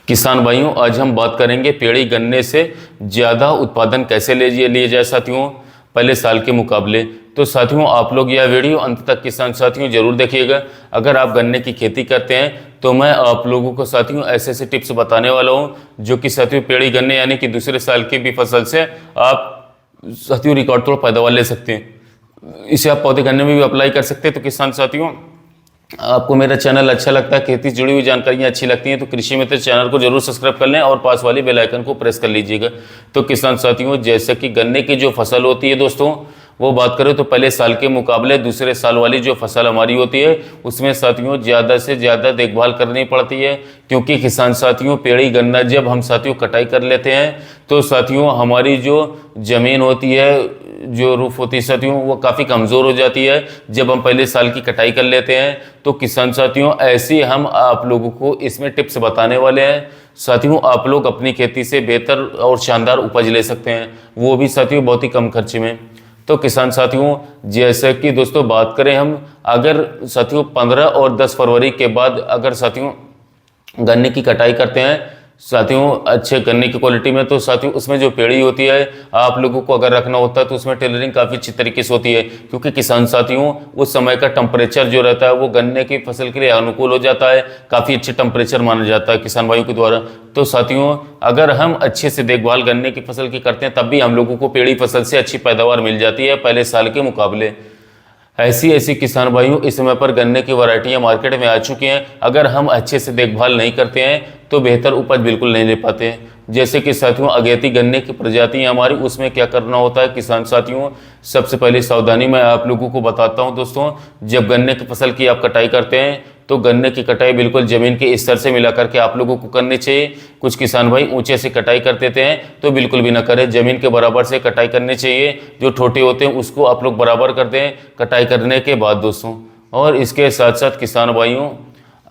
किसान भाइयों, आज हम बात करेंगे पेड़ी गन्ने से ज़्यादा उत्पादन कैसे लिए जाए साथियों, पहले साल के मुकाबले। तो साथियों, आप लोग यह वीडियो अंत तक किसान साथियों जरूर देखिएगा। अगर आप गन्ने की खेती करते हैं तो मैं आप लोगों को साथियों ऐसे ऐसे टिप्स बताने वाला हूं जो कि साथियों पेड़ी गन्ने यानी कि दूसरे साल की भी फसल से आप साथियों रिकॉर्ड तोड़ पैदावार ले सकते हैं। इसे आप पौधे गन्ने में भी अप्लाई कर सकते हैं। तो किसान साथियों, आपको मेरा चैनल अच्छा लगता है, खेती से जुड़ी हुई जानकारियाँ अच्छी लगती हैं तो कृषि मित्र चैनल को जरूर सब्सक्राइब कर लें और पास वाली बेल आइकन को प्रेस कर लीजिएगा। तो किसान साथियों, जैसे कि गन्ने की जो फसल होती है दोस्तों, वो बात करें तो पहले साल के मुकाबले दूसरे साल वाली जो फसल हमारी होती है उसमें साथियों ज़्यादा से ज़्यादा देखभाल करनी पड़ती है। क्योंकि किसान साथियों, पेड़ी गन्ना जब हम साथियों कटाई कर लेते हैं तो साथियों हमारी जो ज़मीन होती है, जो रूफ होती है साथियों, वो काफ़ी कमज़ोर हो जाती है जब हम पहले साल की कटाई कर लेते हैं। तो किसान साथियों, ऐसी हम आप लोगों को इसमें टिप्स बताने वाले हैं। साथियों, आप लोग अपनी खेती से बेहतर और शानदार उपज ले सकते हैं, वो भी साथियों बहुत ही कम खर्चे में। तो किसान साथियों, जैसे कि दोस्तों बात करें हम, अगर साथियों 15 और 10 फरवरी के बाद अगर साथियों गन्ने की कटाई करते हैं साथियों अच्छे गन्ने की क्वालिटी में, तो साथियों उसमें जो पेड़ी होती है आप लोगों को अगर रखना होता है तो उसमें टेलरिंग काफ़ी अच्छी तरीके से होती है। क्योंकि किसान साथियों उस समय का टेम्परेचर जो रहता है वो गन्ने की फसल के लिए अनुकूल हो जाता है, काफ़ी अच्छे टेम्परेचर माना जाता है किसान भाइयों के द्वारा। तो साथियों, अगर हम अच्छे से देखभाल गन्ने की फसल की करते हैं तब भी हम लोगों को पेड़ी फसल से अच्छी पैदावार मिल जाती है पहले साल के मुकाबले। ऐसी किसान भाइयों इस समय पर गन्ने की वैरायटियां मार्केट में आ चुकी हैं। अगर हम अच्छे से देखभाल नहीं करते हैं तो बेहतर उपज बिल्कुल नहीं ले पाते हैं। जैसे कि साथियों अगेती गन्ने की प्रजाति हमारी, उसमें क्या करना होता है किसान साथियों, सबसे पहले सावधानी मैं आप लोगों को बताता हूं दोस्तों। जब गन्ने की फसल की आप कटाई करते हैं तो गन्ने की कटाई बिल्कुल ज़मीन के स्तर से मिला करके आप लोगों को करनी चाहिए। कुछ किसान भाई ऊंचे से कटाई कर देते हैं तो बिल्कुल भी ना करें, ज़मीन के बराबर से कटाई करनी चाहिए। जो ठोटे होते हैं उसको आप लोग बराबर कर दें कटाई करने के बाद दोस्तों। और इसके साथ साथ किसान भाइयों,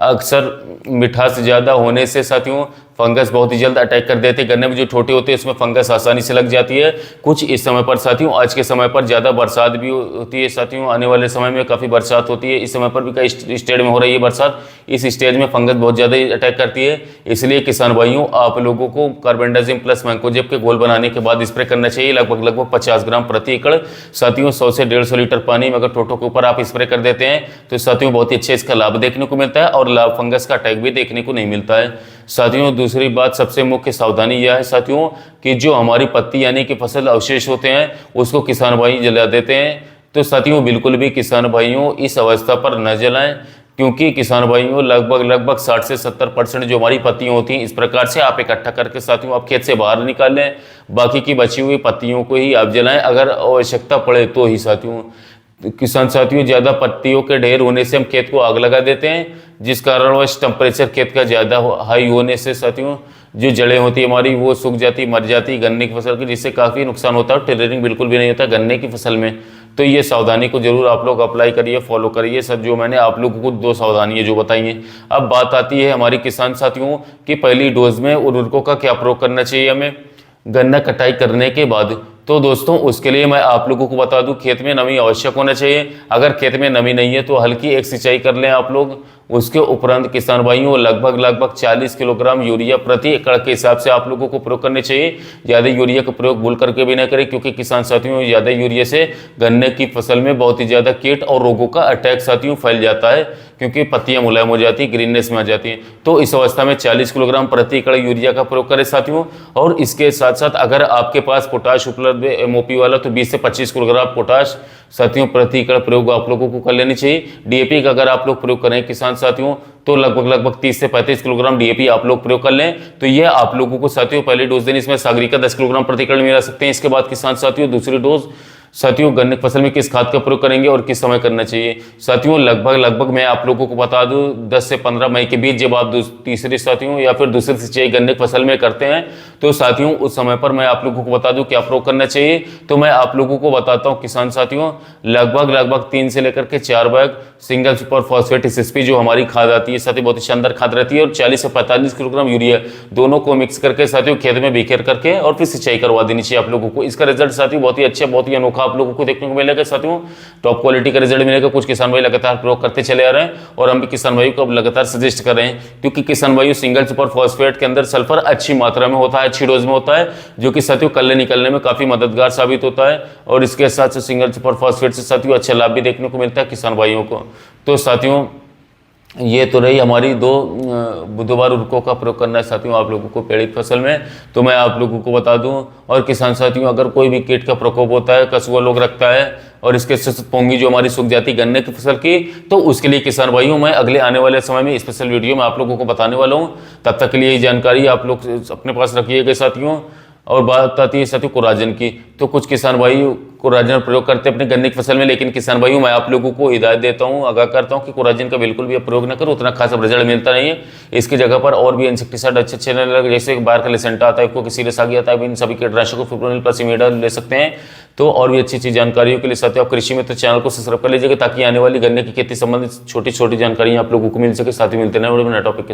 अक्सर मिठास ज़्यादा होने से साथियों फंगस बहुत ही जल्द अटैक कर देते हैं। गन्ने में जो ठोटे होते हैं उसमें फंगस आसानी से लग जाती है। कुछ इस समय पर साथियों, आज के समय पर ज़्यादा बरसात भी होती है साथियों, आने वाले समय में काफ़ी बरसात होती है। इस समय पर भी कई स्टेट में हो रही है बरसात, इस स्टेज में फंगस बहुत ज़्यादा अटैक करती है। इसलिए किसान भाइयों, आप लोगों को कार्बेंडाजिम प्लस मैंकोजेब के घोल बनाने के बाद स्प्रे करना चाहिए लगभग 50 ग्राम प्रति एकड़। साथियों 100 से 150 लीटर पानी में अगर ठोटों के ऊपर आप स्प्रे कर देते हैं तो साथियों बहुत ही अच्छे इसका लाभ देखने को मिलता है और लाभ फंगस का अटैक भी देखने को नहीं मिलता है। साथियों दूसरी बात, सबसे मुख्य सावधानी यह है साथियों कि जो हमारी पत्ती यानी कि फसल अवशेष होते हैं उसको किसान भाई जला देते हैं। तो साथियों बिल्कुल भी किसान भाइयों इस अवस्था पर न जलाएं। क्योंकि किसान भाइयों लगभग 60 से 70% जो हमारी पत्तियां होती हैं इस प्रकार से आप इकट्ठा करके साथियों आप खेत से बाहर निकाल लें। बाकी की बची हुई पत्तियों को ही आप जलाएं अगर आवश्यकता पड़े तो ही साथियों। किसान साथियों, ज़्यादा पत्तियों के ढेर होने से हम खेत को आग लगा देते हैं, जिस कारणवश टेम्परेचर खेत का ज़्यादा हाई होने से साथियों जो जड़ें होती है हमारी वो सूख जाती मर जाती गन्ने की फसल की, जिससे काफ़ी नुकसान होता है। टेलरिंग बिल्कुल भी नहीं होता गन्ने की फसल में। तो ये सावधानी को जरूर आप लोग अप्लाई करिए, फॉलो करिए सब जो मैंने आप लोगों को 2 सावधानियाँ जो बताई हैं। अब बात आती है हमारी किसान साथियों कि पहली डोज में उर्वरकों का क्या प्रयोग करना चाहिए हमें गन्ना कटाई करने के बाद। तो दोस्तों उसके लिए मैं आप लोगों को बता दूं, खेत में नमी आवश्यक होना चाहिए। अगर खेत में नमी नहीं है तो हल्की एक सिंचाई कर लें आप लोग। उसके उपरांत किसान भाइयों लगभग 40 किलोग्राम यूरिया प्रति एकड़ के हिसाब से आप लोगों को प्रयोग करने चाहिए। ज़्यादा यूरिया का प्रयोग भूल करके भी ना करें, क्योंकि किसान साथियों ज़्यादा यूरिया से गन्ने की फसल में बहुत ही ज़्यादा कीट और रोगों का अटैक साथियों फैल जाता है, क्योंकि पत्तियां मुलायम हो जाती है, ग्रीननेस में आ जाती हैं। तो इस अवस्था में 40 किलोग्राम प्रति एकड़ यूरिया का प्रयोग करें साथियों। और इसके साथ साथ अगर आपके पास पोटाश उपलब्ध है MOP वाला तो 20 से 25 किलोग्राम पोटाश साथियों प्रति एकड़ प्रयोग आप लोगों को कर लेनी चाहिए। DAP का अगर आप लोग प्रयोग करें किसान साथियों तो लगभग 30 से 35 किलोग्राम DAP आप लोग प्रयोग कर लें। तो ये आप लोगों को साथियों पहली डोज देनी, इसमें सागरिका 10 किलोग्राम प्रति एकड़ मिला सकते हैं। इसके बाद किसान साथियों दूसरी डोज साथियों गन्ने की फसल में किस खाद का प्रयोग करेंगे और किस समय करना चाहिए। साथियों लगभग मैं आप लोगों को बता दूं 10 से 15 मई के बीच जब आप तीसरी साथियों या फिर दूसरी सिंचाई गन्ने की फसल में करते हैं तो साथियों उस समय पर मैं आप लोगों को बता दूं क्या प्रयोग करना चाहिए। तो मैं आप लोगों को बताता हूं किसान साथियों, लगभग 3 से लेकर के 4 bag single super phosphate SSP जो हमारी खाद आती है साथियों बहुत ही शानदार खाद रहती है, और 40 से 45 किलोग्राम यूरिया दोनों को मिक्स करके साथियों खेत में बिखेर करके और फिर सिंचाई करवा देनी चाहिए आप लोगों को। इसका रिजल्ट साथियों बहुत ही अच्छा बहुत ही अनोखा मुनाफा आप लोगों को देखने को मिलेगा साथियों, टॉप क्वालिटी का रिजल्ट मिलेगा। कुछ किसान भाई लगातार प्रयोग करते चले आ रहे हैं और हम भी किसान भाई को अब लगातार सजेस्ट कर रहे हैं, क्योंकि किसान भाई सिंगल सुपर फॉस्फेट के अंदर सल्फर अच्छी मात्रा में होता है, अच्छी डोज में होता है, जो कि साथियों कल्ले निकलने में काफी मददगार साबित होता है। और इसके साथ साथ सिंगल सुपर फॉस्फेट से साथियों अच्छा लाभ भी देखने को मिलता है किसान भाइयों को। तो साथियों ये तो रही हमारी 2 बुधवार उर्वरकों का प्रयोग करना है साथियों आप लोगों को पीड़ित फसल में। तो मैं आप लोगों को बता दूं, और किसान साथियों अगर कोई भी कीट का प्रकोप होता है, कछुआ लोग रखता है और इसके साथ पोंगी जो हमारी सूख जाती गन्ने की फसल की, तो उसके लिए किसान भाइयों मैं अगले आने वाले समय में स्पेशल वीडियो में आप लोगों को बताने वाला हूँ। तब तक के लिए ये जानकारी आप लोग अपने पास रखिएगा साथियों। और बात आती है साथियों कोराजन की, तो कुछ किसान भाई कोराजन प्रयोग करते हैं अपने गन्ने की फसल में, लेकिन किसान भाइयों मैं आप लोगों को हिदायत देता हूं, आगाह करता हूं कि कोराजन का बिल्कुल भी प्रयोग न करो, उतना खासा रिजल्ट मिलता नहीं है। इसकी जगह पर और भी इंसेक्टिसाइड अच्छे लगे, जैसे बाहर का लेसेंटा आता है, आपको किसी आ गया था, इन सभी कीटनाशकों फिप्रोनिल प्लस इमेडा ले सकते हैं। तो और भी अच्छी जानकारियों के लिए साथियों आप कृषि में तो चैनल को सब्सक्राइब कर लीजिएगा, ताकि आने वाली गन्ने की खेती संबंधित छोटी जानकारियां आप लोगों को मिल सके। साथ ही मिलते हैं टॉपिक के